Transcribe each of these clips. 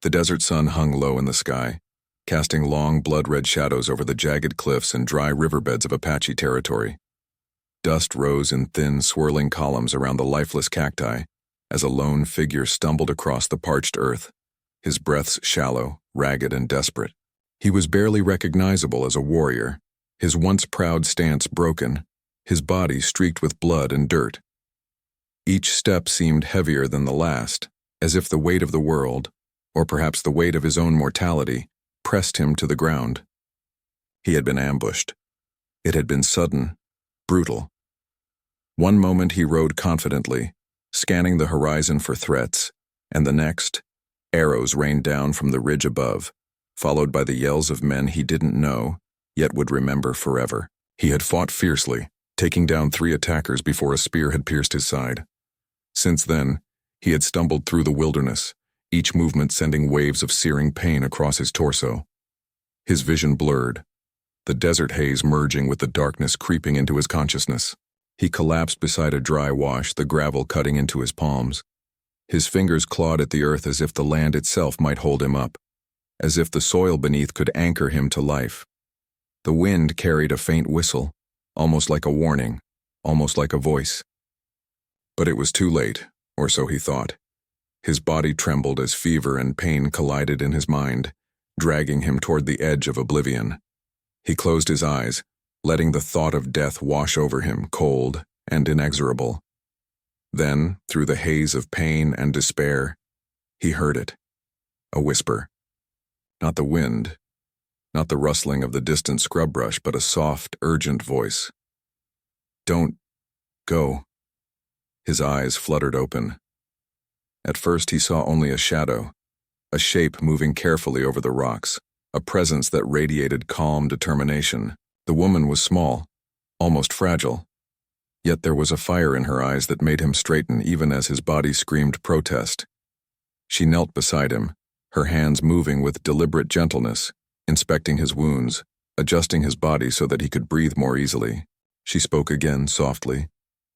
The desert sun hung low in the sky, casting long, blood-red shadows over the jagged cliffs and dry riverbeds of Apache territory. Dust rose in thin, swirling columns around the lifeless cacti as a lone figure stumbled across the parched earth, his breaths shallow, ragged, and desperate. He was barely recognizable as a warrior, his once proud stance broken, his body streaked with blood and dirt. Each step seemed heavier than the last, as if the weight of the world, or perhaps the weight of his own mortality, pressed him to the ground. He had been ambushed. It had been sudden, brutal. One moment he rode confidently, scanning the horizon for threats, and the next, arrows rained down from the ridge above, followed by the yells of men he didn't know, yet would remember forever. He had fought fiercely, taking down 3 attackers before a spear had pierced his side. Since then, he had stumbled through the wilderness, each movement sending waves of searing pain across his torso. His vision blurred, the desert haze merging with the darkness creeping into his consciousness. He collapsed beside a dry wash, the gravel cutting into his palms. His fingers clawed at the earth as if the land itself might hold him up, as if the soil beneath could anchor him to life. The wind carried a faint whistle, almost like a warning, almost like a voice. But it was too late, or so he thought. His body trembled as fever and pain collided in his mind, dragging him toward the edge of oblivion. He closed his eyes, letting the thought of death wash over him, cold and inexorable. Then, through the haze of pain and despair, he heard it. A whisper. Not the wind, not the rustling of the distant scrub brush, but a soft, urgent voice. "Don't go." His eyes fluttered open. At first he saw only a shadow, a shape moving carefully over the rocks, a presence that radiated calm determination. The woman was small, almost fragile, yet there was a fire in her eyes that made him straighten even as his body screamed protest. She knelt beside him, her hands moving with deliberate gentleness, inspecting his wounds, adjusting his body so that he could breathe more easily. She spoke again softly,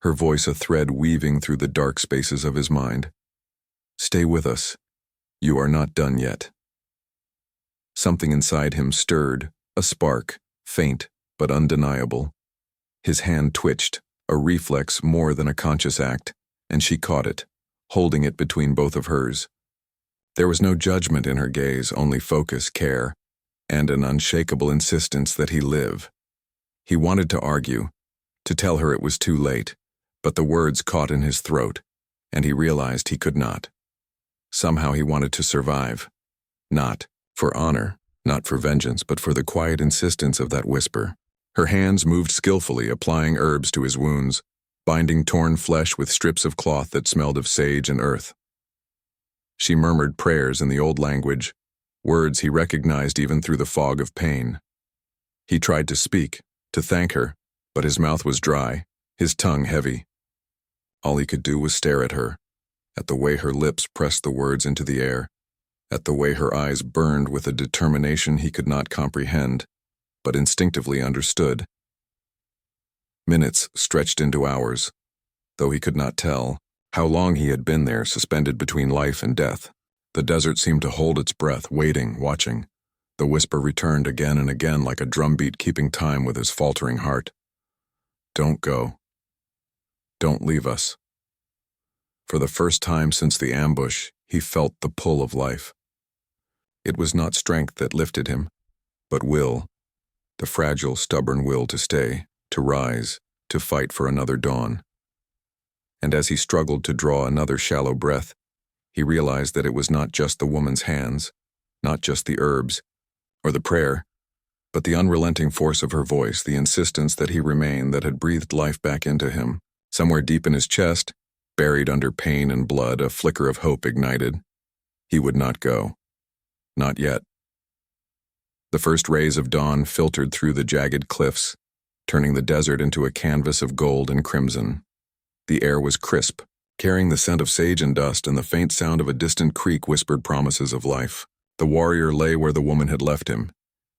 her voice a thread weaving through the dark spaces of his mind. "Stay with us. You are not done yet." Something inside him stirred, a spark, faint but undeniable. His hand twitched, a reflex more than a conscious act, and she caught it, holding it between both of hers. There was no judgment in her gaze, only focus, care, and an unshakable insistence that he live. He wanted to argue, to tell her it was too late, but the words caught in his throat, and he realized he could not. Somehow he wanted to survive, not for honor, not for vengeance, but for the quiet insistence of that whisper. Her hands moved skillfully, applying herbs to his wounds, binding torn flesh with strips of cloth that smelled of sage and earth. She murmured prayers in the old language, words he recognized even through the fog of pain. He tried to speak, to thank her, but his mouth was dry, his tongue heavy. All he could do was stare at her, at the way her lips pressed the words into the air, at the way her eyes burned with a determination he could not comprehend, but instinctively understood. Minutes stretched into hours, though he could not tell how long he had been there, suspended between life and death. The desert seemed to hold its breath, waiting, watching. The whisper returned again and again like a drumbeat keeping time with his faltering heart. "Don't go. Don't leave us." For the first time since the ambush, he felt the pull of life. It was not strength that lifted him, but will, the fragile, stubborn will to stay, to rise, to fight for another dawn. And as he struggled to draw another shallow breath, he realized that it was not just the woman's hands, not just the herbs, or the prayer, but the unrelenting force of her voice, the insistence that he remain, that had breathed life back into him. Somewhere deep in his chest, buried under pain and blood, a flicker of hope ignited. He would not go. Not yet. The first rays of dawn filtered through the jagged cliffs, turning the desert into a canvas of gold and crimson. The air was crisp, carrying the scent of sage and dust, and the faint sound of a distant creek whispered promises of life. The warrior lay where the woman had left him,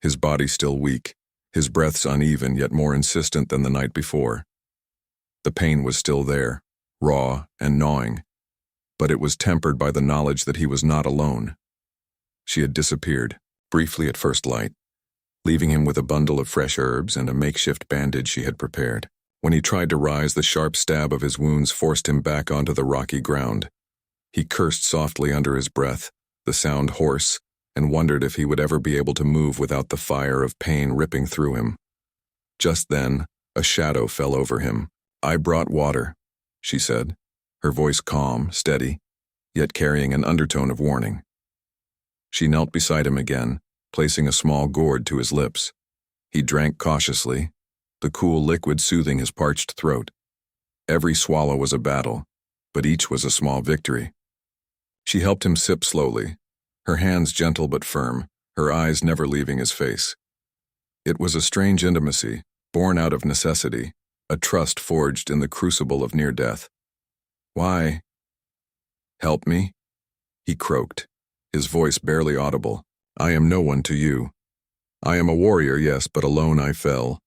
his body still weak, his breaths uneven yet more insistent than the night before. The pain was still there, raw and gnawing, but it was tempered by the knowledge that he was not alone. She had disappeared, briefly at first light, leaving him with a bundle of fresh herbs and a makeshift bandage she had prepared. When he tried to rise, the sharp stab of his wounds forced him back onto the rocky ground. He cursed softly under his breath, the sound hoarse, and wondered if he would ever be able to move without the fire of pain ripping through him. Just then, a shadow fell over him. "I brought water," she said, her voice calm, steady, yet carrying an undertone of warning. She knelt beside him again, placing a small gourd to his lips. He drank cautiously, the cool liquid soothing his parched throat. Every swallow was a battle, but each was a small victory. She helped him sip slowly, her hands gentle but firm, her eyes never leaving his face. It was a strange intimacy, born out of necessity, a trust forged in the crucible of near death. "Why?" "Help me?" he croaked, his voice barely audible. "I am no one to you. I am a warrior, yes, but alone I fell."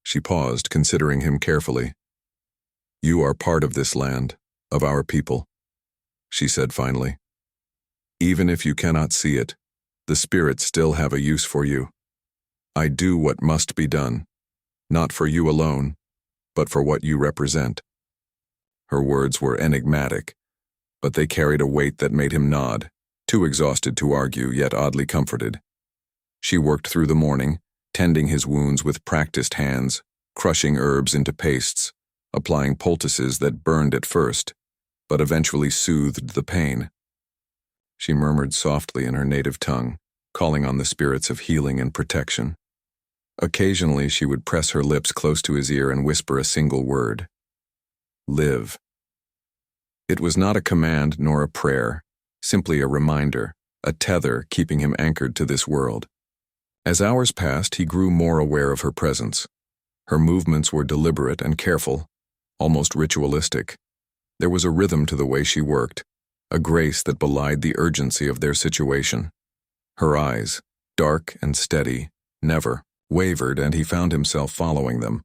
She paused, considering him carefully. "You are part of this land, of our people," she said finally. "Even if you cannot see it, the spirits still have a use for you. I do what must be done, not for you alone, but for what you represent." Her words were enigmatic, but they carried a weight that made him nod, too exhausted to argue, yet oddly comforted. She worked through the morning, tending his wounds with practiced hands, crushing herbs into pastes, applying poultices that burned at first, but eventually soothed the pain. She murmured softly in her native tongue, calling on the spirits of healing and protection. Occasionally she would press her lips close to his ear and whisper a single word. "Live." It was not a command nor a prayer, simply a reminder, a tether keeping him anchored to this world. As hours passed, he grew more aware of her presence. Her movements were deliberate and careful, almost ritualistic. There was a rhythm to the way she worked, a grace that belied the urgency of their situation. Her eyes, dark and steady, never wavered, and he found himself following them,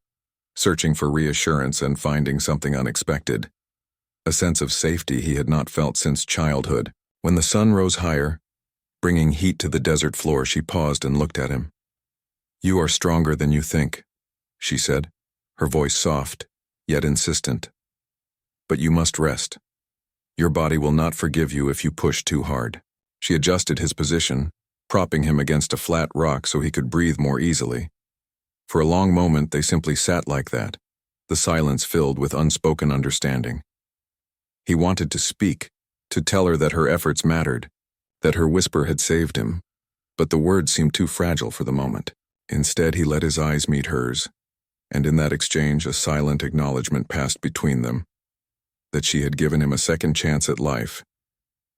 searching for reassurance and finding something unexpected. A sense of safety he had not felt since childhood. When the sun rose higher, bringing heat to the desert floor, she paused and looked at him. "You are stronger than you think," she said, her voice soft, yet insistent. "But you must rest. Your body will not forgive you if you push too hard." She adjusted his position, propping him against a flat rock so he could breathe more easily. For a long moment they simply sat like that, the silence filled with unspoken understanding. He wanted to speak, to tell her that her efforts mattered, that her whisper had saved him, but the words seemed too fragile for the moment. Instead, he let his eyes meet hers, and in that exchange a silent acknowledgement passed between them, that she had given him a second chance at life,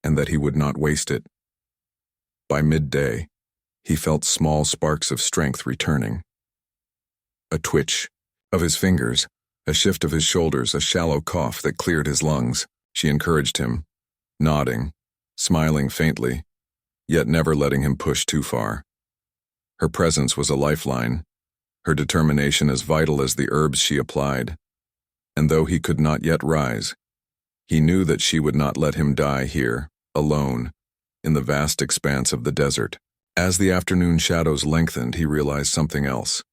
and that he would not waste it. By midday, he felt small sparks of strength returning. A twitch of his fingers, a shift of his shoulders, a shallow cough that cleared his lungs. She encouraged him, nodding, smiling faintly, yet never letting him push too far. Her presence was a lifeline, her determination as vital as the herbs she applied. And though he could not yet rise, he knew that she would not let him die here, alone, in the vast expanse of the desert. As the afternoon shadows lengthened, he realized something else.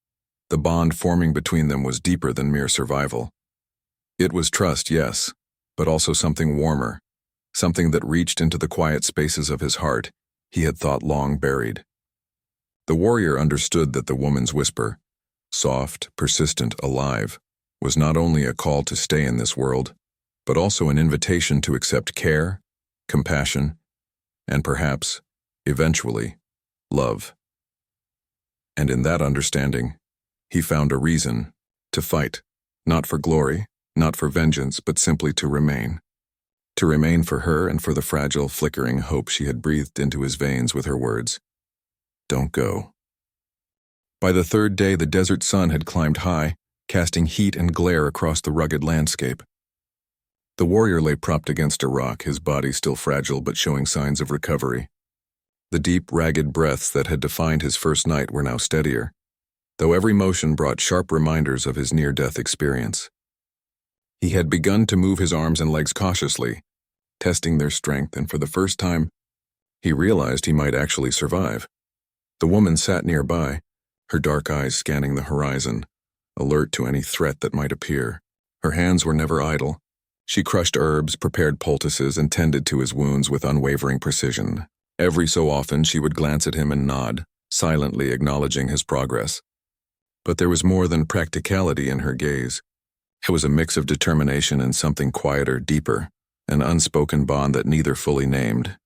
The bond forming between them was deeper than mere survival. It was trust, yes, but also something warmer, something that reached into the quiet spaces of his heart he had thought long buried. The warrior understood that the woman's whisper, soft, persistent, alive, was not only a call to stay in this world, but also an invitation to accept care, compassion, and perhaps, eventually, love. And in that understanding, he found a reason to fight, not for glory, not for vengeance, but simply to remain. To remain for her and for the fragile, flickering hope she had breathed into his veins with her words. "Don't go." By the third day, the desert sun had climbed high, casting heat and glare across the rugged landscape. The warrior lay propped against a rock, his body still fragile but showing signs of recovery. The deep, ragged breaths that had defined his first night were now steadier, though every motion brought sharp reminders of his near-death experience. He had begun to move his arms and legs cautiously, testing their strength, and for the first time, He realized he might actually survive. The woman sat nearby, her dark eyes scanning the horizon, alert to any threat that might appear. Her hands were never idle. She crushed herbs, prepared poultices, and tended to his wounds with unwavering precision. Every so often she would glance at him and nod, silently acknowledging his progress. But there was more than practicality in her gaze. It was a mix of determination and something quieter, deeper, an unspoken bond that neither fully named.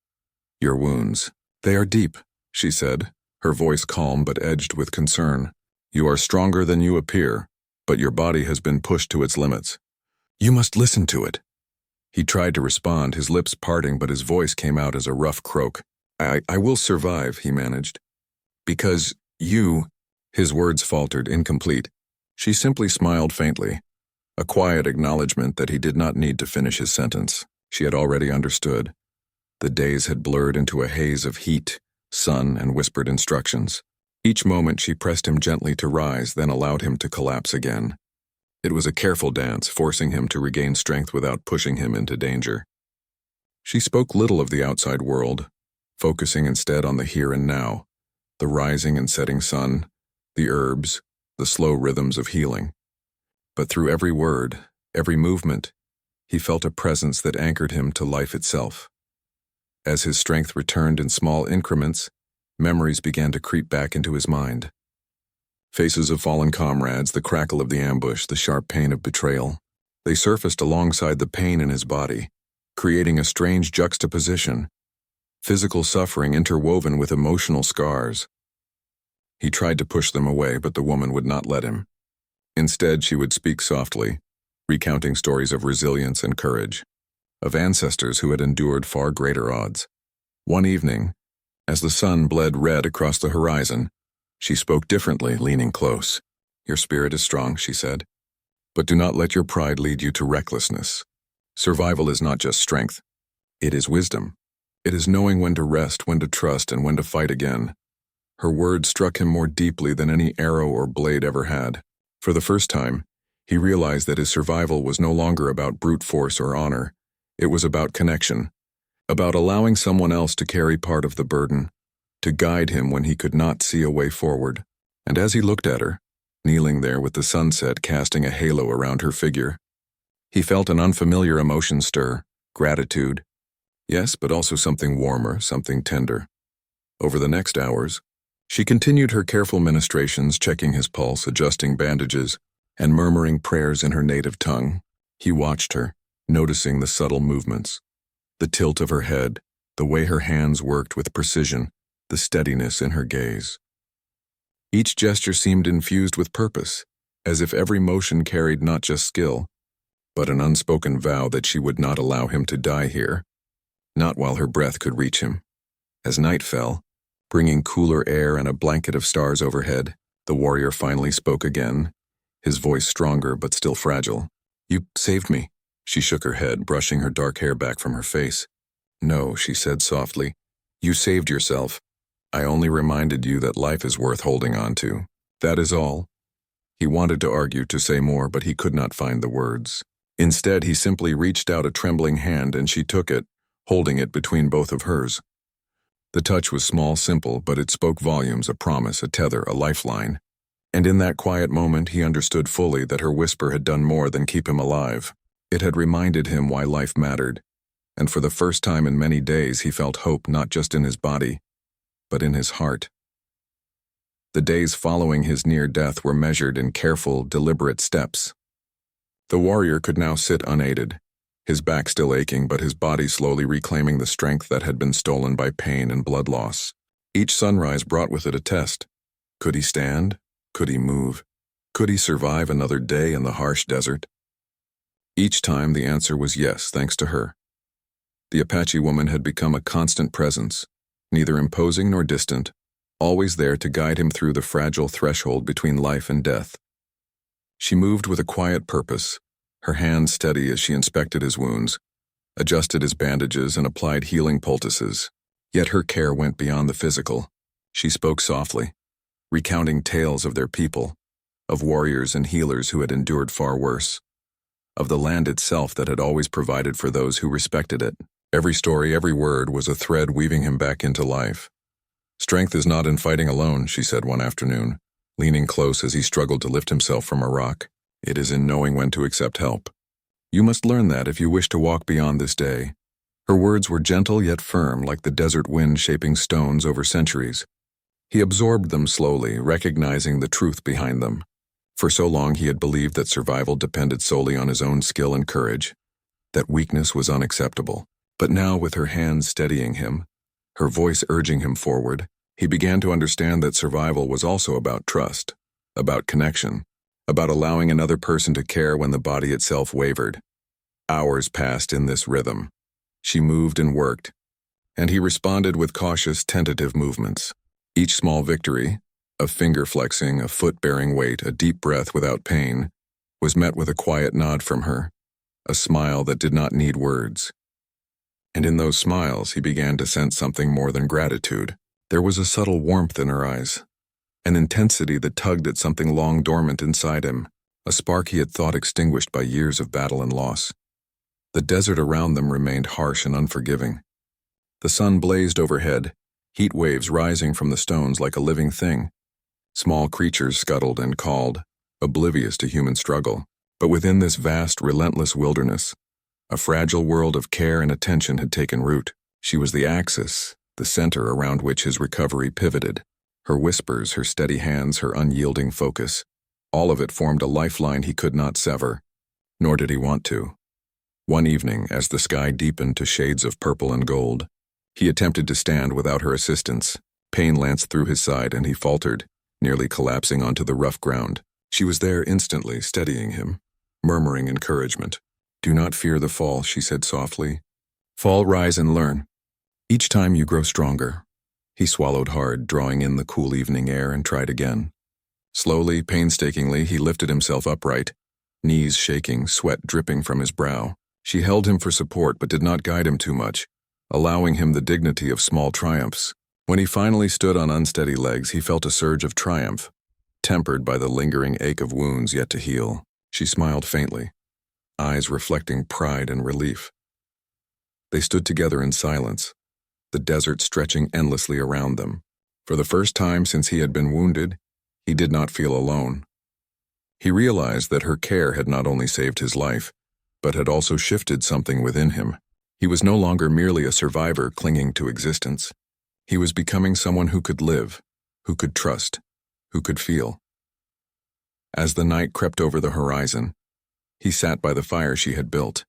"Your wounds. They are deep," she said, her voice calm but edged with concern. "You are stronger than you appear, but your body has been pushed to its limits. You must listen to it." He tried to respond, his lips parting, but his voice came out as a rough croak. I will survive," he managed. "Because you—" His words faltered, incomplete. She simply smiled faintly, a quiet acknowledgement that he did not need to finish his sentence. She had already understood. The days had blurred into a haze of heat, sun, and whispered instructions. Each moment she pressed him gently to rise, then allowed him to collapse again. It was a careful dance, forcing him to regain strength without pushing him into danger. She spoke little of the outside world, focusing instead on the here and now, the rising and setting sun, the herbs, the slow rhythms of healing. But through every word, every movement, he felt a presence that anchored him to life itself. As his strength returned in small increments, memories began to creep back into his mind. Faces of fallen comrades, the crackle of the ambush, the sharp pain of betrayal. They surfaced alongside the pain in his body, creating a strange juxtaposition, physical suffering interwoven with emotional scars. He tried to push them away, but the woman would not let him. Instead, she would speak softly, recounting stories of resilience and courage, of ancestors who had endured far greater odds. One evening, as the sun bled red across the horizon, she spoke differently, leaning close. "Your spirit is strong," she said, "but do not let your pride lead you to recklessness. Survival is not just strength. It is wisdom. It is knowing when to rest, when to trust, and when to fight again." Her words struck him more deeply than any arrow or blade ever had. For the first time, he realized that his survival was no longer about brute force or honor. It was about connection, about allowing someone else to carry part of the burden, to guide him when he could not see a way forward. And as he looked at her, kneeling there with the sunset casting a halo around her figure, he felt an unfamiliar emotion stir, gratitude. Yes, but also something warmer, something tender. Over the next hours, she continued her careful ministrations, checking his pulse, adjusting bandages, and murmuring prayers in her native tongue. He watched her, noticing the subtle movements, the tilt of her head, the way her hands worked with precision, the steadiness in her gaze. Each gesture seemed infused with purpose, as if every motion carried not just skill, but an unspoken vow that she would not allow him to die here, not while her breath could reach him. As night fell, bringing cooler air and a blanket of stars overhead, the warrior finally spoke again, his voice stronger but still fragile. "You saved me." She shook her head, brushing her dark hair back from her face. "No," she said softly. "You saved yourself. I only reminded you that life is worth holding on to. That is all." He wanted to argue, to say more, but he could not find the words. Instead, he simply reached out a trembling hand and she took it, holding it between both of hers. The touch was small, simple, but it spoke volumes, a promise, a tether, a lifeline. And in that quiet moment, he understood fully that her whisper had done more than keep him alive. It had reminded him why life mattered, and for the first time in many days he felt hope not just in his body, but in his heart. The days following his near death were measured in careful, deliberate steps. The warrior could now sit unaided, his back still aching but his body slowly reclaiming the strength that had been stolen by pain and blood loss. Each sunrise brought with it a test. Could he stand? Could he move? Could he survive another day in the harsh desert? Each time the answer was yes, thanks to her. The Apache woman had become a constant presence, neither imposing nor distant, always there to guide him through the fragile threshold between life and death. She moved with a quiet purpose, her hands steady as she inspected his wounds, adjusted his bandages, and applied healing poultices. Yet her care went beyond the physical. She spoke softly, recounting tales of their people, of warriors and healers who had endured far worse, of the land itself that had always provided for those who respected it. Every story, every word was a thread weaving him back into life. "Strength is not in fighting alone," she said one afternoon, leaning close as he struggled to lift himself from a rock. "It is in knowing when to accept help. You must learn that if you wish to walk beyond this day." Her words were gentle yet firm, like the desert wind shaping stones over centuries. He absorbed them slowly, recognizing the truth behind them. For so long he had believed that survival depended solely on his own skill and courage, that weakness was unacceptable. But now, with her hands steadying him, her voice urging him forward, he began to understand that survival was also about trust, about connection, about allowing another person to care when the body itself wavered. Hours passed in this rhythm. She moved and worked, and he responded with cautious, tentative movements. Each small victory, a finger flexing, a foot bearing weight, a deep breath without pain, was met with a quiet nod from her, a smile that did not need words. And in those smiles he began to sense something more than gratitude. There was a subtle warmth in her eyes, an intensity that tugged at something long dormant inside him, a spark he had thought extinguished by years of battle and loss. The desert around them remained harsh and unforgiving. The sun blazed overhead, heat waves rising from the stones like a living thing. Small creatures scuttled and called, oblivious to human struggle. But within this vast, relentless wilderness, a fragile world of care and attention had taken root. She was the axis, the center around which his recovery pivoted. Her whispers, her steady hands, her unyielding focus, all of it formed a lifeline he could not sever, nor did he want to. One evening, as the sky deepened to shades of purple and gold, he attempted to stand without her assistance. Pain lanced through his side and he faltered, nearly collapsing onto the rough ground. She was there instantly, steadying him, murmuring encouragement. "Do not fear the fall," she said softly. "Fall, rise, and learn. Each time you grow stronger." He swallowed hard, drawing in the cool evening air, and tried again. Slowly, painstakingly, he lifted himself upright, knees shaking, sweat dripping from his brow. She held him for support but did not guide him too much, allowing him the dignity of small triumphs. When he finally stood on unsteady legs, he felt a surge of triumph, tempered by the lingering ache of wounds yet to heal. She smiled faintly, eyes reflecting pride and relief. They stood together in silence, the desert stretching endlessly around them. For the first time since he had been wounded, he did not feel alone. He realized that her care had not only saved his life, but had also shifted something within him. He was no longer merely a survivor clinging to existence. He was becoming someone who could live, who could trust, who could feel. As the night crept over the horizon, he sat by the fire she had built,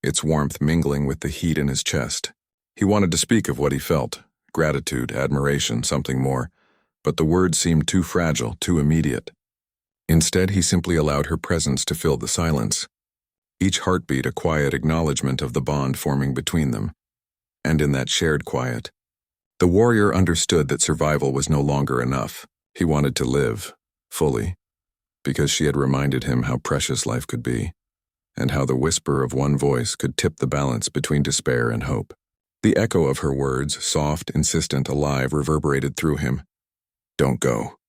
its warmth mingling with the heat in his chest. He wanted to speak of what he felt, gratitude, admiration, something more, but the words seemed too fragile, too immediate. Instead, he simply allowed her presence to fill the silence, each heartbeat a quiet acknowledgement of the bond forming between them. And in that shared quiet, the warrior understood that survival was no longer enough. He wanted to live, fully, because she had reminded him how precious life could be, and how the whisper of one voice could tip the balance between despair and hope. The echo of her words, soft, insistent, alive, reverberated through him. "Don't go."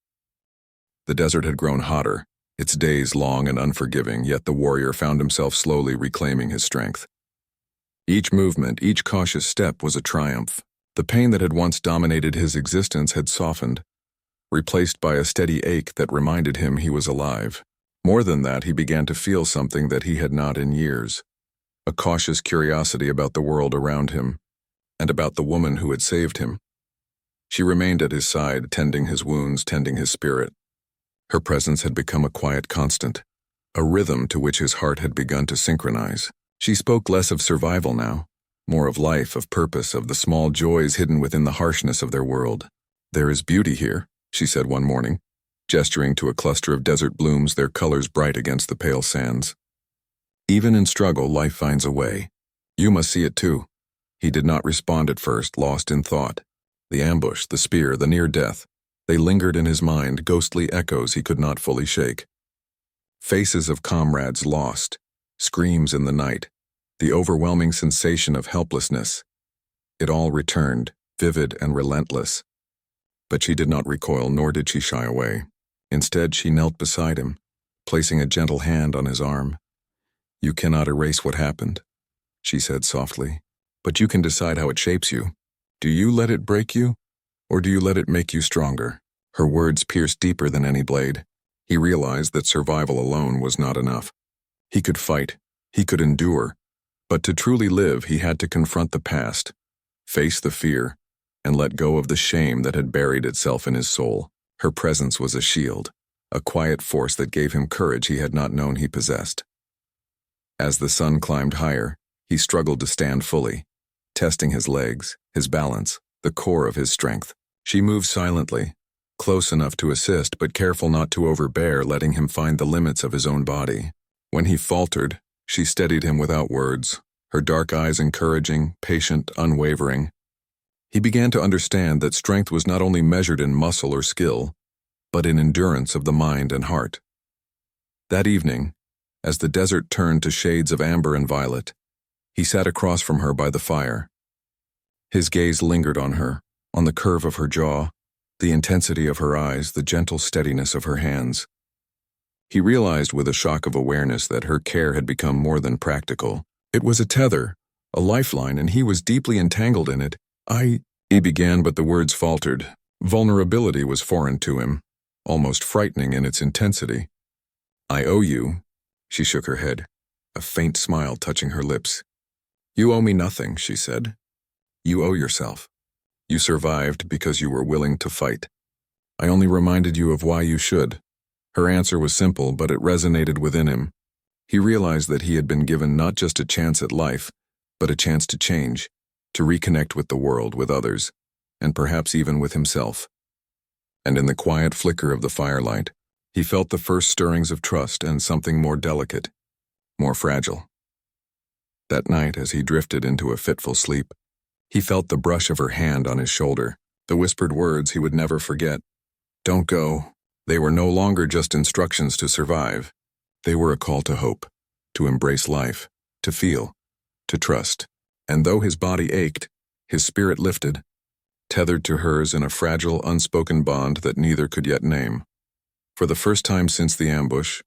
The desert had grown hotter, its days long and unforgiving, yet the warrior found himself slowly reclaiming his strength. Each movement, each cautious step was a triumph. The pain that had once dominated his existence had softened, replaced by a steady ache that reminded him he was alive. More than that, he began to feel something that he had not in years, a cautious curiosity about the world around him, and about the woman who had saved him. She remained at his side, tending his wounds, tending his spirit. Her presence had become a quiet constant, a rhythm to which his heart had begun to synchronize. She spoke less of survival now, more of life, of purpose, of the small joys hidden within the harshness of their world. "There is beauty here," she said one morning, gesturing to a cluster of desert blooms, their colors bright against the pale sands. "Even in struggle, life finds a way. You must see it too." He did not respond at first, lost in thought. The ambush, the spear, the near death, they lingered in his mind, ghostly echoes he could not fully shake. Faces of comrades lost, screams in the night, the overwhelming sensation of helplessness. It all returned, vivid and relentless. But she did not recoil, nor did she shy away. Instead, she knelt beside him, placing a gentle hand on his arm. "You cannot erase what happened," she said softly, but you can decide how it shapes you. Do you let it break you, or do you let it make you stronger? Her words pierced deeper than any blade. He realized that survival alone was not enough. He could fight, he could endure, but to truly live he had to confront the past, face the fear, and let go of the shame that had buried itself in his soul. Her presence was a shield, a quiet force that gave him courage he had not known he possessed. As the sun climbed higher, he struggled to stand fully, testing his legs, his balance, the core of his strength. She moved silently, close enough to assist but careful not to overbear, letting him find the limits of his own body. When he faltered, she steadied him without words, her dark eyes encouraging, patient, unwavering. He began to understand that strength was not only measured in muscle or skill, but in endurance of the mind and heart. That evening, as the desert turned to shades of amber and violet, he sat across from her by the fire. His gaze lingered on her, on the curve of her jaw, the intensity of her eyes, the gentle steadiness of her hands. He realized with a shock of awareness that her care had become more than practical. It was a tether, a lifeline, and he was deeply entangled in it. He began, but the words faltered. Vulnerability was foreign to him, almost frightening in its intensity. I owe you, she shook her head, a faint smile touching her lips. You owe me nothing, she said. You owe yourself. You survived because you were willing to fight. I only reminded you of why you should. Her answer was simple, but it resonated within him. He realized that he had been given not just a chance at life, but a chance to change, to reconnect with the world, with others, and perhaps even with himself. And in the quiet flicker of the firelight, he felt the first stirrings of trust and something more delicate, more fragile. That night, as he drifted into a fitful sleep, he felt the brush of her hand on his shoulder, the whispered words he would never forget. Don't go. They were no longer just instructions to survive. They were a call to hope, to embrace life, to feel, to trust. And though his body ached, his spirit lifted, tethered to hers in a fragile, unspoken bond that neither could yet name. For the first time since the ambush,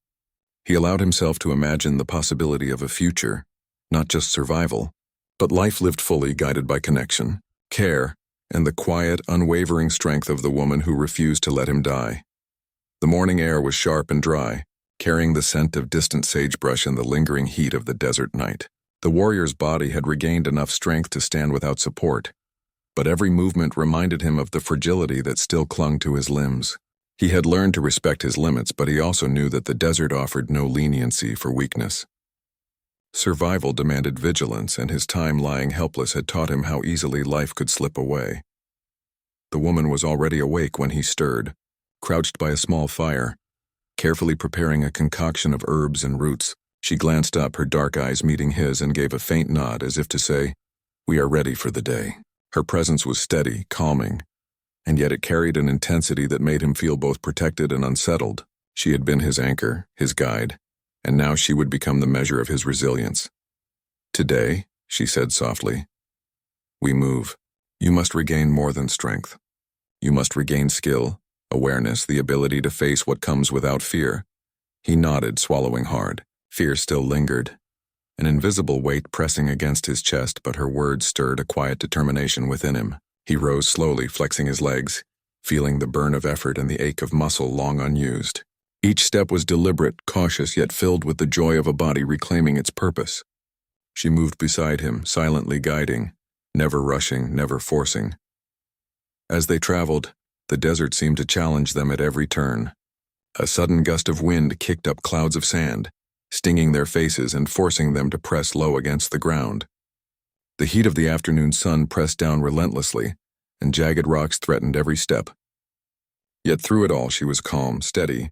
he allowed himself to imagine the possibility of a future, not just survival, but life lived fully, guided by connection, care, and the quiet, unwavering strength of the woman who refused to let him die. The morning air was sharp and dry, carrying the scent of distant sagebrush and the lingering heat of the desert night. The warrior's body had regained enough strength to stand without support, but every movement reminded him of the fragility that still clung to his limbs. He had learned to respect his limits, but he also knew that the desert offered no leniency for weakness. Survival demanded vigilance, and his time lying helpless had taught him how easily life could slip away. The woman was already awake when he stirred, crouched by a small fire, carefully preparing a concoction of herbs and roots. She glanced up, her dark eyes meeting his, and gave a faint nod as if to say, "We are ready for the day." Her presence was steady, calming, and yet it carried an intensity that made him feel both protected and unsettled. She had been his anchor, his guide, and now she would become the measure of his resilience. "Today," she said softly, "we move. You must regain more than strength. You must regain skill, awareness, the ability to face what comes without fear." He nodded, swallowing hard. Fear still lingered, an invisible weight pressing against his chest, but her words stirred a quiet determination within him. He rose slowly, flexing his legs, feeling the burn of effort and the ache of muscle long unused. Each step was deliberate, cautious, yet filled with the joy of a body reclaiming its purpose. She moved beside him, silently guiding, never rushing, never forcing. As they traveled, the desert seemed to challenge them at every turn. A sudden gust of wind kicked up clouds of sand, stinging their faces and forcing them to press low against the ground. The heat of the afternoon sun pressed down relentlessly, and jagged rocks threatened every step. Yet through it all she was calm, steady,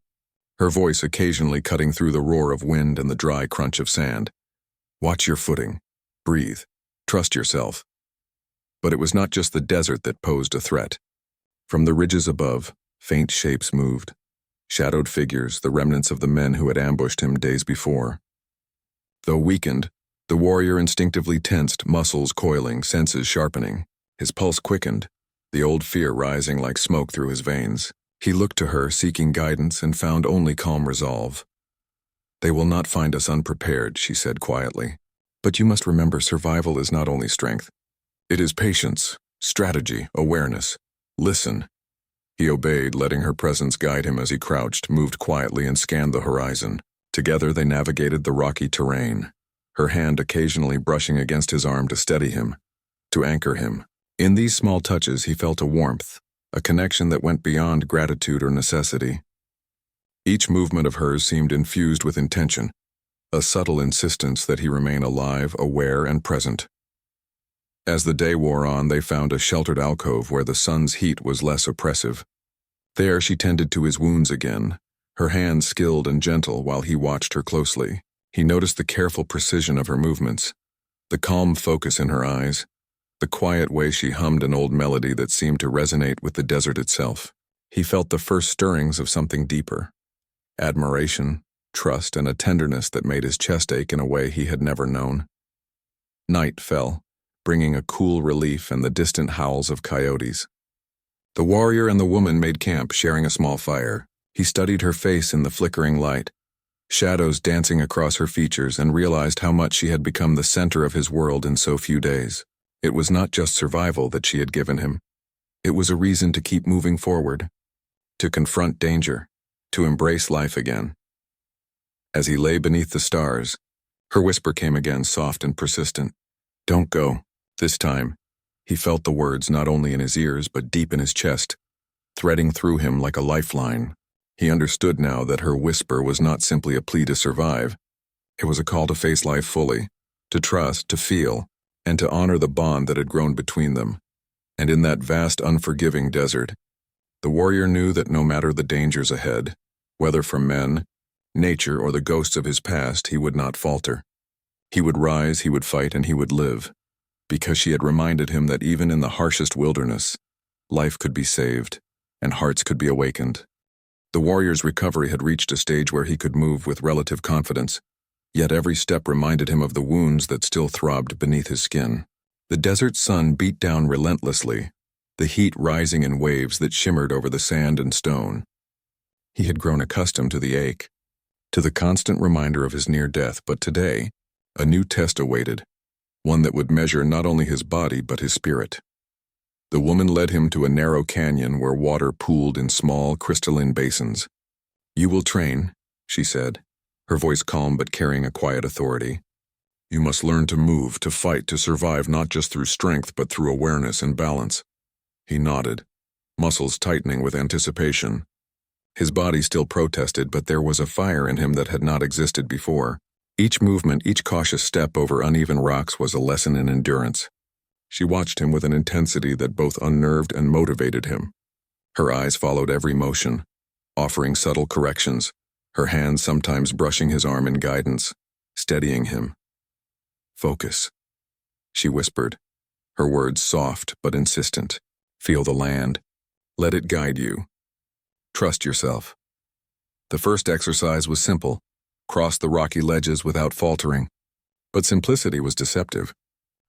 her voice occasionally cutting through the roar of wind and the dry crunch of sand. "Watch your footing. Breathe. Trust yourself." But it was not just the desert that posed a threat. From the ridges above, faint shapes moved. Shadowed figures, the remnants of the men who had ambushed him days before. Though weakened, the warrior instinctively tensed, muscles coiling, senses sharpening. His pulse quickened, the old fear rising like smoke through his veins. He looked to her, seeking guidance, and found only calm resolve. "They will not find us unprepared," she said quietly. But you must remember, survival is not only strength. It is patience, strategy, awareness. Listen. He obeyed, letting her presence guide him as he crouched, moved quietly, and scanned the horizon. Together they navigated the rocky terrain, her hand occasionally brushing against his arm to steady him, to anchor him. In these small touches he felt a warmth, a connection that went beyond gratitude or necessity. Each movement of hers seemed infused with intention, a subtle insistence that he remain alive, aware, and present. As the day wore on, they found a sheltered alcove where the sun's heat was less oppressive. There she tended to his wounds again, her hands skilled and gentle while he watched her closely. He noticed the careful precision of her movements, the calm focus in her eyes, the quiet way she hummed an old melody that seemed to resonate with the desert itself. He felt the first stirrings of something deeper, admiration, trust, and a tenderness that made his chest ache in a way he had never known. Night fell, bringing a cool relief and the distant howls of coyotes. The warrior and the woman made camp, sharing a small fire. He studied her face in the flickering light, shadows dancing across her features, and realized how much she had become the center of his world in so few days. It was not just survival that she had given him. It was a reason to keep moving forward, to confront danger, to embrace life again. As he lay beneath the stars, her whisper came again, soft and persistent. "Don't go." This time, he felt the words not only in his ears but deep in his chest, threading through him like a lifeline. He understood now that her whisper was not simply a plea to survive. It was a call to face life fully, to trust, to feel, and to honor the bond that had grown between them. And in that vast, unforgiving desert, the warrior knew that no matter the dangers ahead, whether from men, nature, or the ghosts of his past, he would not falter. He would rise, he would fight, and he would live, because she had reminded him that even in the harshest wilderness, life could be saved, and hearts could be awakened. The warrior's recovery had reached a stage where he could move with relative confidence, yet every step reminded him of the wounds that still throbbed beneath his skin. The desert sun beat down relentlessly, the heat rising in waves that shimmered over the sand and stone. He had grown accustomed to the ache, to the constant reminder of his near death, but today, a new test awaited, one that would measure not only his body but his spirit. The woman led him to a narrow canyon where water pooled in small, crystalline basins. "You will train," she said, her voice calm but carrying a quiet authority. "You must learn to move, to fight, to survive not just through strength but through awareness and balance." He nodded, muscles tightening with anticipation. His body still protested, but there was a fire in him that had not existed before. Each movement, each cautious step over uneven rocks was a lesson in endurance. She watched him with an intensity that both unnerved and motivated him. Her eyes followed every motion, offering subtle corrections, her hands sometimes brushing his arm in guidance, steadying him. "Focus," she whispered, her words soft but insistent. "Feel the land. Let it guide you. Trust yourself." The first exercise was simple: cross the rocky ledges without faltering. But simplicity was deceptive.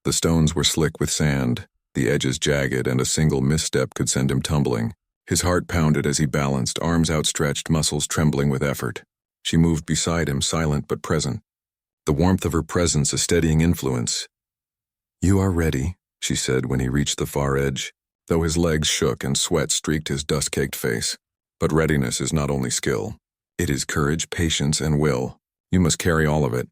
The stones were slick with sand, the edges jagged, and a single misstep could send him tumbling. His heart pounded as he balanced, arms outstretched, muscles trembling with effort. She moved beside him, silent but present, the warmth of her presence a steadying influence. "You are ready," she said when he reached the far edge, though his legs shook and sweat streaked his dust-caked face. But readiness is not only skill. It is courage, patience, and will. You must carry all of it.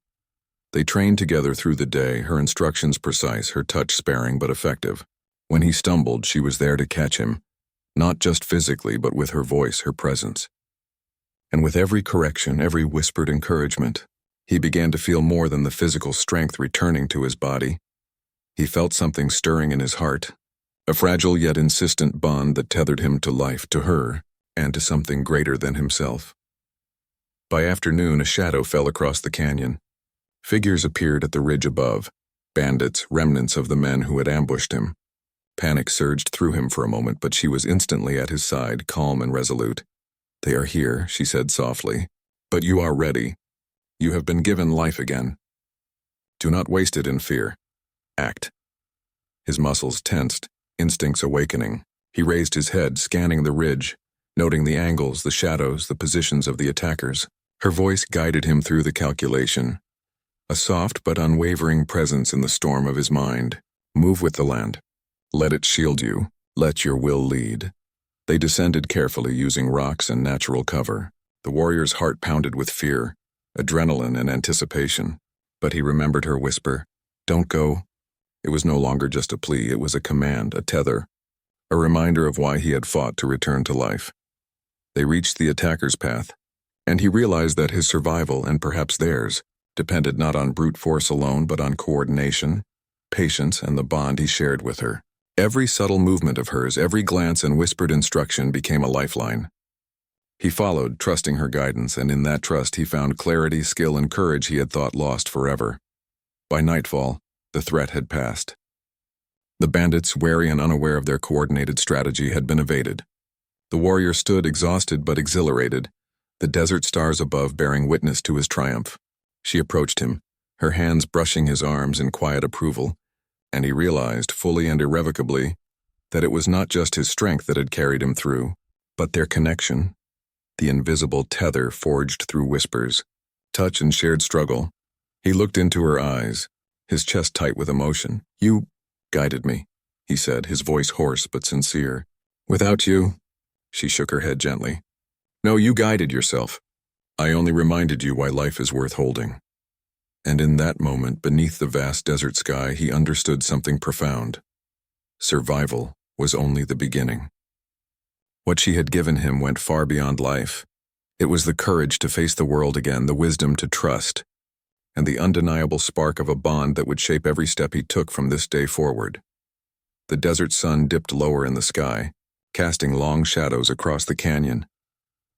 They trained together through the day, her instructions precise, her touch sparing but effective. When he stumbled, she was there to catch him, not just physically but with her voice, her presence. And with every correction, every whispered encouragement, he began to feel more than the physical strength returning to his body. He felt something stirring in his heart, a fragile yet insistent bond that tethered him to life, to her, and to something greater than himself. By afternoon, a shadow fell across the canyon. Figures appeared at the ridge above, bandits, remnants of the men who had ambushed him. Panic surged through him for a moment, but she was instantly at his side, calm and resolute. "They are here," she said softly, "but you are ready. You have been given life again. Do not waste it in fear. Act." His muscles tensed, instincts awakening. He raised his head, scanning the ridge, noting the angles, the shadows, the positions of the attackers. Her voice guided him through the calculation. a soft but unwavering presence in the storm of his mind. Move with the land. Let it shield you. Let your will lead. They descended carefully using rocks and natural cover. The warrior's heart pounded with fear, adrenaline, and anticipation. But he remembered her whisper, "Don't go." It was no longer just a plea, it was a command, a tether, a reminder of why he had fought to return to life. They reached the attacker's path, and he realized that his survival, and perhaps theirs, depended not on brute force alone but on coordination, patience, and the bond he shared with her. Every subtle movement of hers, every glance and whispered instruction became a lifeline. He followed, trusting her guidance, and in that trust he found clarity, skill, and courage he had thought lost forever. By nightfall, the threat had passed. The bandits, wary and unaware of their coordinated strategy, had been evaded. The warrior stood exhausted but exhilarated, the desert stars above bearing witness to his triumph. She approached him, her hands brushing his arms in quiet approval, and he realized, fully and irrevocably, that it was not just his strength that had carried him through, but their connection, the invisible tether forged through whispers, touch, and shared struggle. He looked into her eyes, his chest tight with emotion. "You guided me," he said, his voice hoarse but sincere. "Without you," she shook her head gently. "No, you guided yourself. I only reminded you why life is worth holding." And in that moment, beneath the vast desert sky, he understood something profound. Survival was only the beginning. What she had given him went far beyond life. It was the courage to face the world again, the wisdom to trust, and the undeniable spark of a bond that would shape every step he took from this day forward. The desert sun dipped lower in the sky, casting long shadows across the canyon.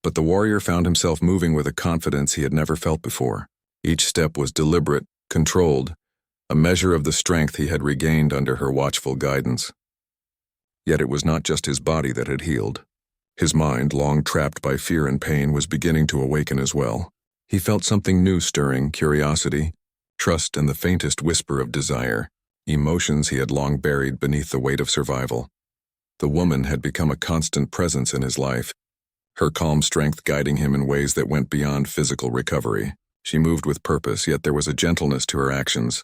But the warrior found himself moving with a confidence he had never felt before. Each step was deliberate, controlled, a measure of the strength he had regained under her watchful guidance. Yet it was not just his body that had healed. His mind, long trapped by fear and pain, was beginning to awaken as well. He felt something new stirring, curiosity, trust, and the faintest whisper of desire, emotions he had long buried beneath the weight of survival. The woman had become a constant presence in his life, her calm strength guiding him in ways that went beyond physical recovery. She moved with purpose, yet there was a gentleness to her actions,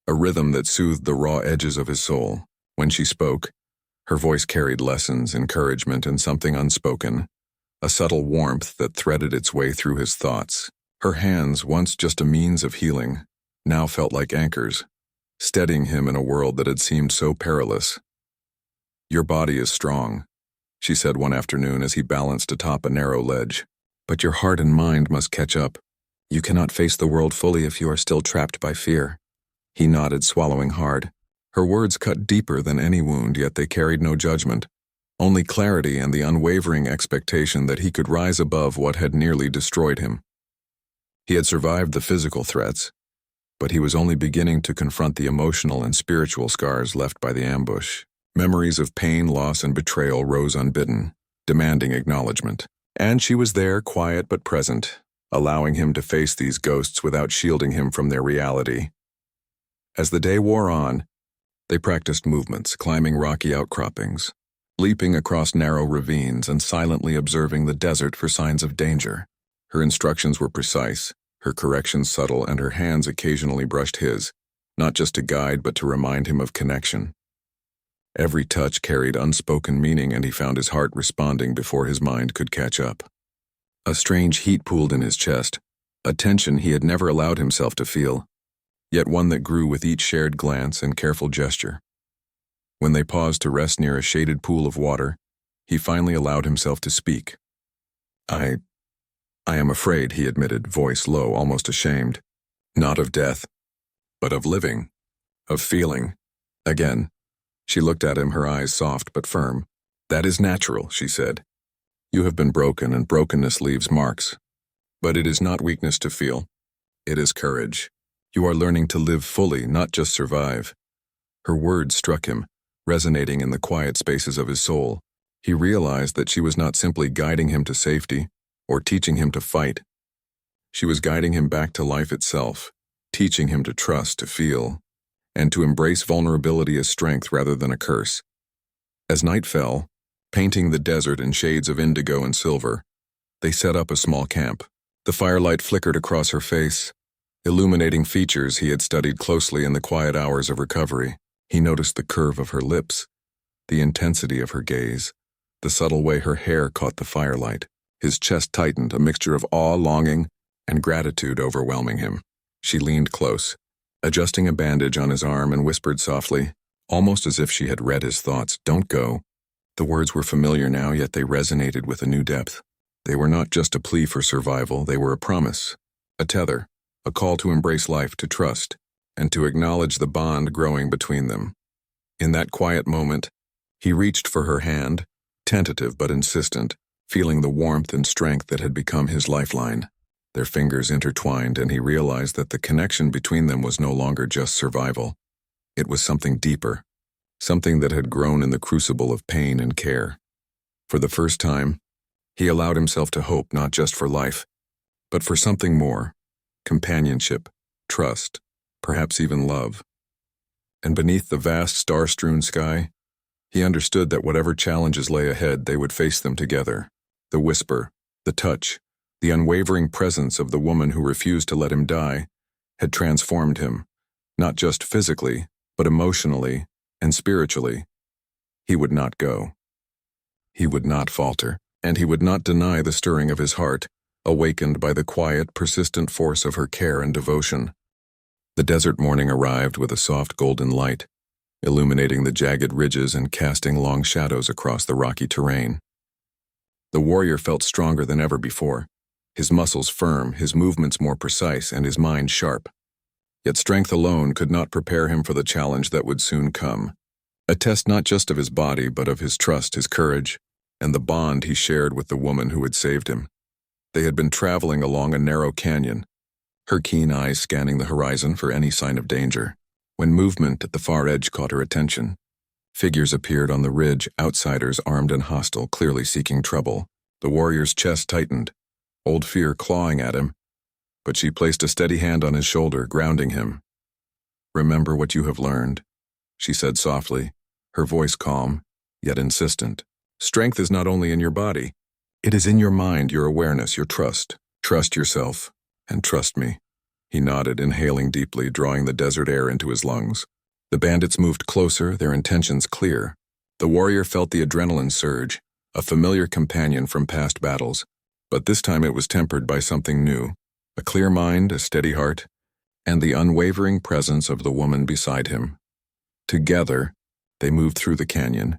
a rhythm that soothed the raw edges of his soul. When she spoke, her voice carried lessons, encouragement, and something unspoken, a subtle warmth that threaded its way through his thoughts. Her hands, once just a means of healing, now felt like anchors, steadying him in a world that had seemed so perilous. "Your body is strong," she said one afternoon as he balanced atop a narrow ledge. "But your heart and mind must catch up. You cannot face the world fully if you are still trapped by fear." He nodded, swallowing hard. Her words cut deeper than any wound, yet they carried no judgment, only clarity and the unwavering expectation that he could rise above what had nearly destroyed him. He had survived the physical threats, but he was only beginning to confront the emotional and spiritual scars left by the ambush. Memories of pain, loss, and betrayal rose unbidden, demanding acknowledgement. And she was there, quiet but present, allowing him to face these ghosts without shielding him from their reality. As the day wore on, they practiced movements, climbing rocky outcroppings, leaping across narrow ravines, and silently observing the desert for signs of danger. Her instructions were precise, her corrections subtle, and her hands occasionally brushed his, not just to guide but to remind him of connection. Every touch carried unspoken meaning, and he found his heart responding before his mind could catch up. A strange heat pooled in his chest, a tension he had never allowed himself to feel, yet one that grew with each shared glance and careful gesture. When they paused to rest near a shaded pool of water, he finally allowed himself to speak. I am afraid," he admitted, voice low, almost ashamed. "Not of death, but of living, of feeling." Again, she looked at him, her eyes soft but firm. "That is natural," she said. "You have been broken, and brokenness leaves marks. But it is not weakness to feel. It is courage. You are learning to live fully, not just survive." Her words struck him, resonating in the quiet spaces of his soul. He realized that she was not simply guiding him to safety or teaching him to fight. She was guiding him back to life itself, teaching him to trust, to feel, and to embrace vulnerability as strength rather than a curse. As night fell, painting the desert in shades of indigo and silver, they set up a small camp. The firelight flickered across her face, Illuminating features he had studied closely in the quiet hours of recovery. He noticed the curve of her lips, the intensity of her gaze, the subtle way her hair caught the firelight. His chest tightened, a mixture of awe, longing, and gratitude overwhelming him. She leaned close, adjusting a bandage on his arm, and whispered softly, almost as if she had read his thoughts, "Don't go." The words were familiar now, yet they resonated with a new depth. They were not just a plea for survival, they were a promise, a tether, a call to embrace life, to trust, and to acknowledge the bond growing between them. In that quiet moment, he reached for her hand, tentative but insistent, feeling the warmth and strength that had become his lifeline. Their fingers intertwined, and he realized that the connection between them was no longer just survival. It was something deeper, something that had grown in the crucible of pain and care. For the first time, he allowed himself to hope not just for life, but for something more: companionship, trust, perhaps even love. And beneath the vast star-strewn sky, he understood that whatever challenges lay ahead, they would face them together. The whisper, the touch, the unwavering presence of the woman who refused to let him die had transformed him, not just physically, but emotionally and spiritually. He would not go. He would not falter, and he would not deny the stirring of his heart, awakened by the quiet, persistent force of her care and devotion. The desert morning arrived with a soft golden light, illuminating the jagged ridges and casting long shadows across the rocky terrain. The warrior felt stronger than ever before, his muscles firm, his movements more precise, and his mind sharp. Yet strength alone could not prepare him for the challenge that would soon come, a test not just of his body, but of his trust, his courage, and the bond he shared with the woman who had saved him. They had been traveling along a narrow canyon, her keen eyes scanning the horizon for any sign of danger, when movement at the far edge caught her attention. Figures appeared on the ridge, outsiders armed and hostile, clearly seeking trouble. The warrior's chest tightened, old fear clawing at him, but she placed a steady hand on his shoulder, grounding him. "Remember what you have learned," she said softly, her voice calm, yet insistent. "Strength is not only in your body. It is in your mind, your awareness, your trust. Trust yourself, and trust me." He nodded, inhaling deeply, drawing the desert air into his lungs. The bandits moved closer, their intentions clear. The warrior felt the adrenaline surge, a familiar companion from past battles, but this time it was tempered by something new: a clear mind, a steady heart, and the unwavering presence of the woman beside him. Together, they moved through the canyon,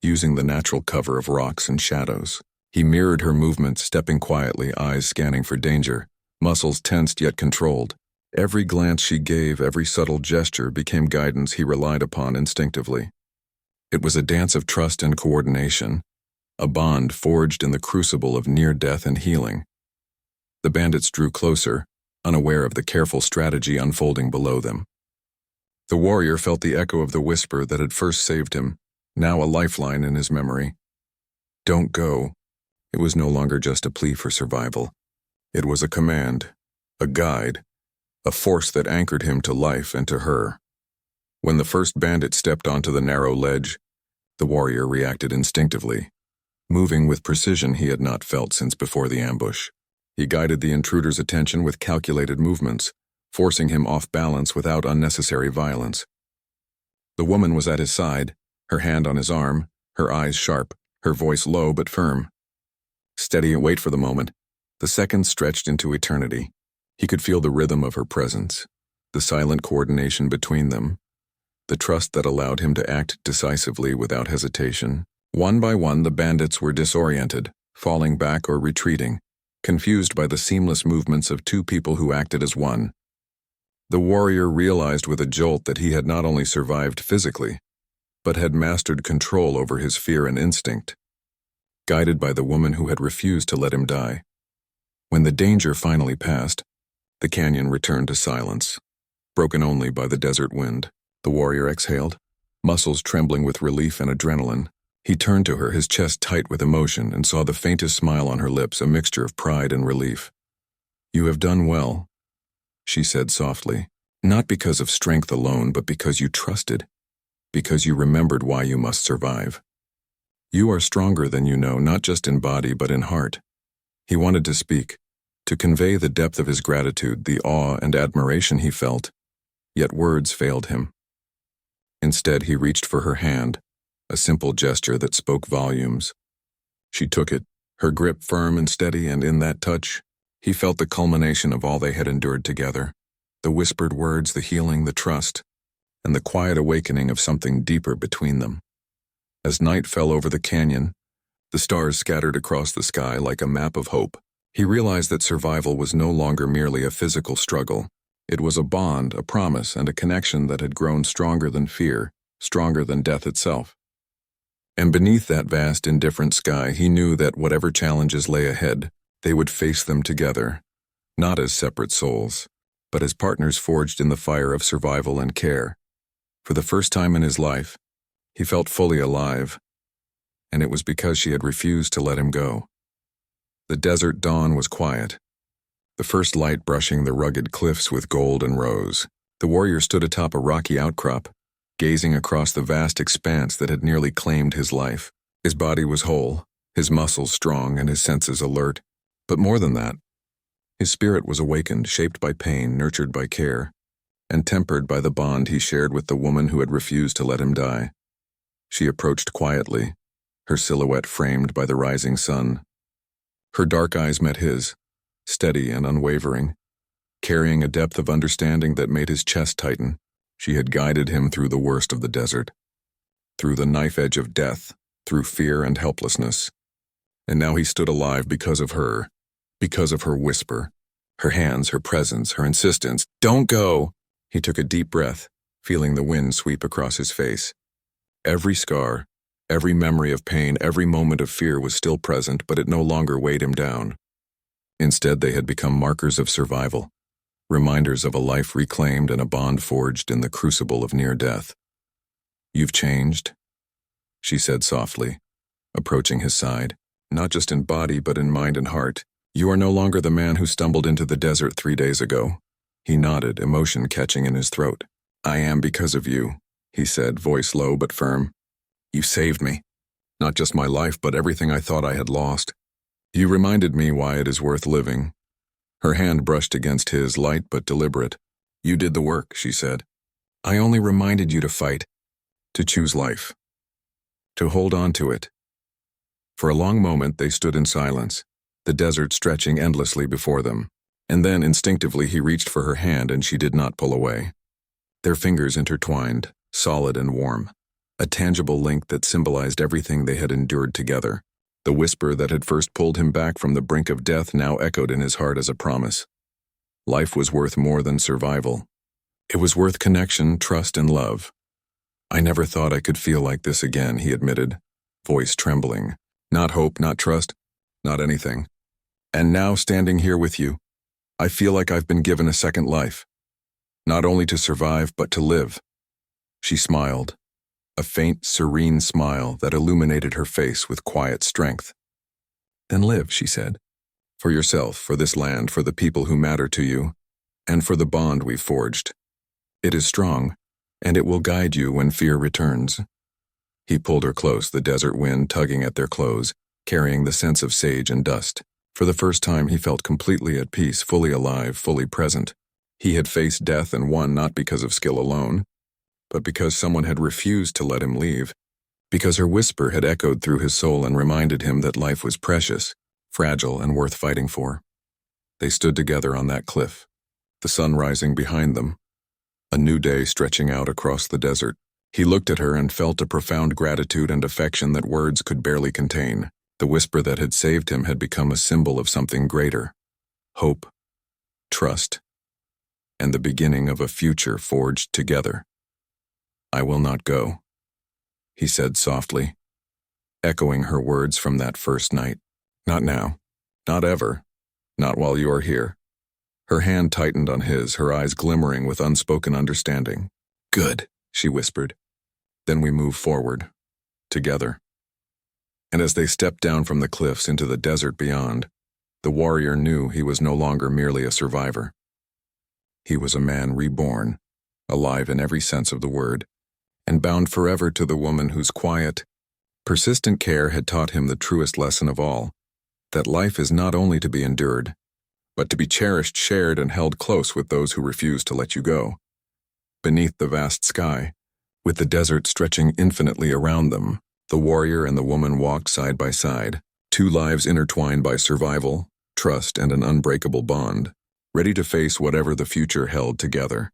using the natural cover of rocks and shadows. He mirrored her movements, stepping quietly, eyes scanning for danger, muscles tensed yet controlled. Every glance she gave, every subtle gesture became guidance he relied upon instinctively. It was a dance of trust and coordination, a bond forged in the crucible of near death and healing. The bandits drew closer, unaware of the careful strategy unfolding below them. The warrior felt the echo of the whisper that had first saved him, now a lifeline in his memory. "Don't go." It was no longer just a plea for survival. It was a command, a guide, a force that anchored him to life and to her. When the first bandit stepped onto the narrow ledge, the warrior reacted instinctively, moving with precision he had not felt since before the ambush. He guided the intruder's attention with calculated movements, forcing him off balance without unnecessary violence. The woman was at his side, her hand on his arm, her eyes sharp, her voice low but firm. Steady and wait for the moment. The seconds stretched into eternity. He could feel the rhythm of her presence, the silent coordination between them, the trust that allowed him to act decisively without hesitation. One by one, the bandits were disoriented, falling back or retreating, confused by the seamless movements of two people who acted as one. The warrior realized with a jolt that he had not only survived physically, but had mastered control over his fear and instinct, guided by the woman who had refused to let him die. When the danger finally passed, the canyon returned to silence, broken only by the desert wind. The warrior exhaled, muscles trembling with relief and adrenaline. He turned to her, his chest tight with emotion, and saw the faintest smile on her lips, a mixture of pride and relief. "You have done well," she said softly, "not because of strength alone, but because you trusted, because you remembered why you must survive. You are stronger than you know, not just in body but in heart." He wanted to speak, to convey the depth of his gratitude, the awe and admiration he felt, yet words failed him. Instead, he reached for her hand, a simple gesture that spoke volumes. She took it, her grip firm and steady, and in that touch, he felt the culmination of all they had endured together, the whispered words, the healing, the trust, and the quiet awakening of something deeper between them. As night fell over the canyon, the stars scattered across the sky like a map of hope. He realized that survival was no longer merely a physical struggle. It was a bond, a promise, and a connection that had grown stronger than fear, stronger than death itself. And beneath that vast, indifferent sky, he knew that whatever challenges lay ahead, they would face them together, not as separate souls, but as partners forged in the fire of survival and care. For the first time in his life, he felt fully alive, and it was because she had refused to let him go. The desert dawn was quiet, the first light brushing the rugged cliffs with gold and rose. The warrior stood atop a rocky outcrop, gazing across the vast expanse that had nearly claimed his life. His body was whole, his muscles strong, and his senses alert. But more than that, his spirit was awakened, shaped by pain, nurtured by care, and tempered by the bond he shared with the woman who had refused to let him die. She approached quietly, her silhouette framed by the rising sun. Her dark eyes met his, steady and unwavering, carrying a depth of understanding that made his chest tighten. She had guided him through the worst of the desert, through the knife edge of death, through fear and helplessness. And now he stood alive because of her whisper, her hands, her presence, her insistence. "Don't go!" He took a deep breath, feeling the wind sweep across his face. Every scar, every memory of pain, every moment of fear was still present, but it no longer weighed him down. Instead, they had become markers of survival, reminders of a life reclaimed and a bond forged in the crucible of near death. "You've changed," she said softly, approaching his side, "not just in body but in mind and heart. You are no longer the man who stumbled into the desert 3 days ago." He nodded, emotion catching in his throat. "I am because of you," he said, voice low but firm. "You saved me. Not just my life, but everything I thought I had lost. You reminded me why it is worth living." Her hand brushed against his, light but deliberate. "You did the work," she said. "I only reminded you to fight, to choose life, to hold on to it." For a long moment they stood in silence, the desert stretching endlessly before them. And then instinctively he reached for her hand and she did not pull away. Their fingers intertwined, solid and warm, a tangible link that symbolized everything they had endured together. The whisper that had first pulled him back from the brink of death now echoed in his heart as a promise. Life was worth more than survival. It was worth connection, trust, and love. "I never thought I could feel like this again," he admitted, voice trembling. "Not hope, not trust, not anything. And now, standing here with you, I feel like I've been given a second life. Not only to survive, but to live." She smiled, a faint, serene smile that illuminated her face with quiet strength. "Then live," she said. "For yourself, for this land, for the people who matter to you, and for the bond we've forged. It is strong, and it will guide you when fear returns." He pulled her close, the desert wind tugging at their clothes, carrying the sense of sage and dust. For the first time he felt completely at peace, fully alive, fully present. He had faced death and won not because of skill alone, but because someone had refused to let him leave, because her whisper had echoed through his soul and reminded him that life was precious, fragile, and worth fighting for. They stood together on that cliff, the sun rising behind them, a new day stretching out across the desert. He looked at her and felt a profound gratitude and affection that words could barely contain. The whisper that had saved him had become a symbol of something greater: hope, trust, and the beginning of a future forged together. "I will not go," he said softly, echoing her words from that first night. "Not now, not ever, not while you are here." Her hand tightened on his, her eyes glimmering with unspoken understanding. "Good," she whispered. "Then we move forward, together." And as they stepped down from the cliffs into the desert beyond, the warrior knew he was no longer merely a survivor. He was a man reborn, alive in every sense of the word, and bound forever to the woman whose quiet, persistent care had taught him the truest lesson of all, that life is not only to be endured, but to be cherished, shared, and held close with those who refuse to let you go. Beneath the vast sky, with the desert stretching infinitely around them, the warrior and the woman walked side by side, two lives intertwined by survival, trust, and an unbreakable bond, ready to face whatever the future held together.